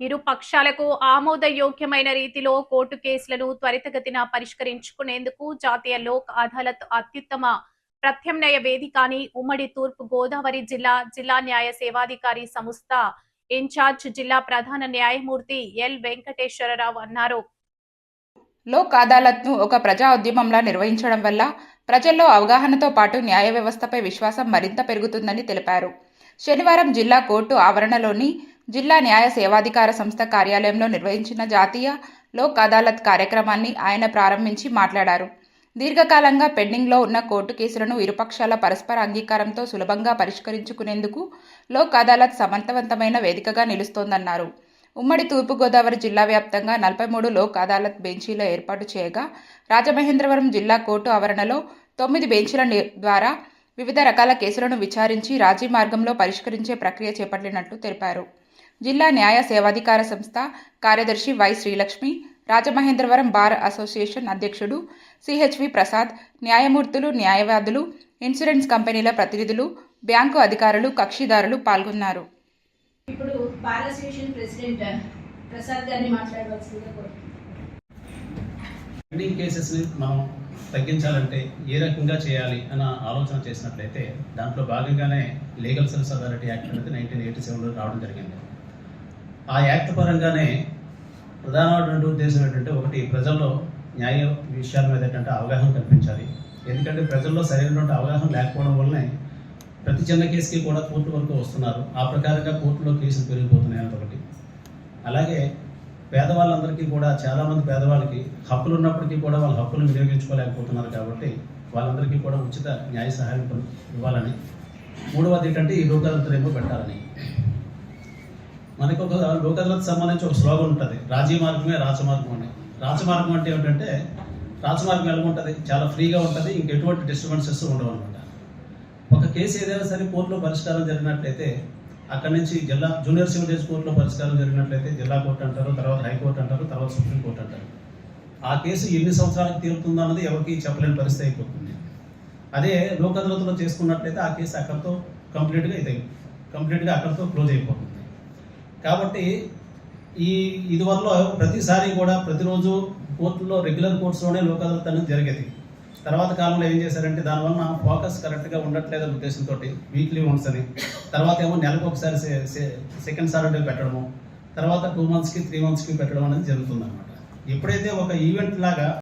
ఇరు పక్షాలకు ఆమోదయోగ్యమైన రీతిలో కోర్టు కేసులను త్వరితగతిన పరిష్కరించుకునేందుకు జాతీయ లోక్ అదాలత్ అత్యుత్తమ ప్రత్యామ్నాయ వేదిక అని ఉమ్మడి తూర్పు గోదావరి జిల్లా న్యాయ సేవాధికారి సంస్థ ఇన్ఛార్జ్ జిల్లా ప్రధాన న్యాయమూర్తి ఎల్ వెంకటేశ్వరరావు అన్నారు. లోక్ అదాలత్ను ఒక ప్రజా ఉద్యమంలా నిర్వహించడం వల్ల ప్రజల్లో అవగాహనతో పాటు న్యాయ వ్యవస్థపై విశ్వాసం మరింత పెరుగుతుందని తెలిపారు. శనివారం జిల్లా కోర్టు ఆవరణలోని జిల్లా న్యాయ సేవాధికార సంస్థ కార్యాలయంలో నిర్వహించిన జాతీయ లోక్ అదాలత్ కార్యక్రమాన్ని ఆయన ప్రారంభించి మాట్లాడారు. దీర్ఘకాలంగా పెండింగ్లో ఉన్న కోర్టు కేసులను ఇరుపక్షాల పరస్పర అంగీకారంతో సులభంగా పరిష్కరించుకునేందుకు లోక్ అదాలత్ సమర్థవంతమైన వేదికగా నిలుస్తోందన్నారు. ఉమ్మడి తూర్పుగోదావరి జిల్లా వ్యాప్తంగా 43 లోక్ అదాలత్ బెంచీల ఏర్పాటు చేయగా రాజమహేంద్రవరం జిల్లా కోర్టు ఆవరణలో 9 బెంచీల ద్వారా వివిధ రకాల కేసులను విచారించి రాజీ మార్గంలో పరిష్కరించే ప్రక్రియ చేపట్టినట్లు తెలిపారు. జిల్లా న్యాయ సేవాధికార సంస్థ కార్యదర్శి Y Srilakshmi, Rajamahendravaram bar association అధ్యక్షుడు సిహెచ్వి ప్రసాద్, న్యాయమూర్తులు, న్యాయవాదులు, ఇన్సూరెన్స్ కంపెనీల ప్రతినిధులు, బ్యాంకు అధికారులు, కక్షిదారులు పాల్గొన్నారు. ఇప్పుడు బార్ అసోసియేషన్ ప్రెసిడెంట్ ప్రసాద్ గారిని మాట్లాడవలసిందిగా కోరుతున్నాను. పెండింగ్ కేసెస్ని మనం తగ్గించాలంటే ఏ రకంగా చేయాలి అన్న ఆలోచన చేసినట్లయితే దాంట్లో భాగంగానే లీగల్ సర్వీస్ అథారిటీ యాక్ట్ అనేది 1987లో రావడం జరిగింది. ఆ యాక్ట్ పరంగానే ప్రధానమైనటువంటి ఉద్దేశం ఏంటంటే, ఒకటి, ప్రజల్లో న్యాయ విషయాల మీద ఏంటంటే అవగాహన కల్పించాలి. ఎందుకంటే ప్రజల్లో సరైనటువంటి అవగాహన లేకపోవడం వల్లనే ప్రతి చిన్న కేసుకి కూడా కోర్టు వరకు వస్తున్నారు. ఆ ప్రకారంగా కోర్టులో కేసులు పెరిగిపోతున్నాయి అన్నది. అలాగే పేదవాళ్ళందరికీ కూడా, చాలామంది పేదవాళ్ళకి హక్కులు ఉన్నప్పటికీ కూడా వాళ్ళ హక్కులను వినియోగించుకోలేకపోతున్నారు. కాబట్టి వాళ్ళందరికీ కూడా ఉచిత న్యాయ సహాయం ఇవ్వాలని, మూడవది ఏంటంటే ఈ లోక్ అదాలత్ ఏమో పెట్టాలని. మనకు ఒక లోక్ అదాలత్ సంబంధించి ఒక స్లోగన్ ఉంటుంది, రాజీ మార్గమే రాచమార్గం అని. రాచమార్గం అంటే ఏమిటంటే, రాచమార్గం ఎలా ఉంటుంది, చాలా ఫ్రీగా ఉంటుంది, ఇంకెటువంటి డిస్టర్బెన్సెస్ ఉండవు అనమాట. ఒక కేసు ఏదైనా సరే కోర్టులో పరిష్కారం జరిగినట్లయితే అక్కడి నుంచి జూనియర్ సివిల్ జడ్జి కోర్టులో పరిష్కారం జరిగినట్లయితే జిల్లా కోర్టు అంటారు, తర్వాత హైకోర్టు అంటారు, తర్వాత సుప్రీంకోర్టు అంటారు. ఆ కేసు ఎన్ని సంవత్సరాలకు తీరుతుందో అన్నది ఎవరికి చెప్పలేని పరిస్థితి అయిపోతుంది. అదే లోక్ అదాలత్లో చేసుకున్నట్లయితే ఆ కేసు అక్కడితో కంప్లీట్గా అక్కడితో క్లోజ్ అయిపోతుంది. కాబట్టి ఇదివరలో ప్రతిసారి కూడా ప్రతిరోజు కోర్టులో రెగ్యులర్ కోర్ట్స్లోనే లోక్ అదాలత్ అనేది జరిగేది. తర్వాత కాలంలో ఏం చేశారంటే, దానివల్ల ఫోకస్ కరెక్ట్గా ఉండట్లేదనే ఉద్దేశంతో వీక్లీ వన్స్ అని, తర్వాత ఏమో నెలకు ఒకసారి సెకండ్ సాటర్డే పెట్టడము, తర్వాత 2 monthsకి 3 monthsకి పెట్టడం అనేది జరుగుతుంది అనమాట. ఎప్పుడైతే ఒక ఈవెంట్ లాగా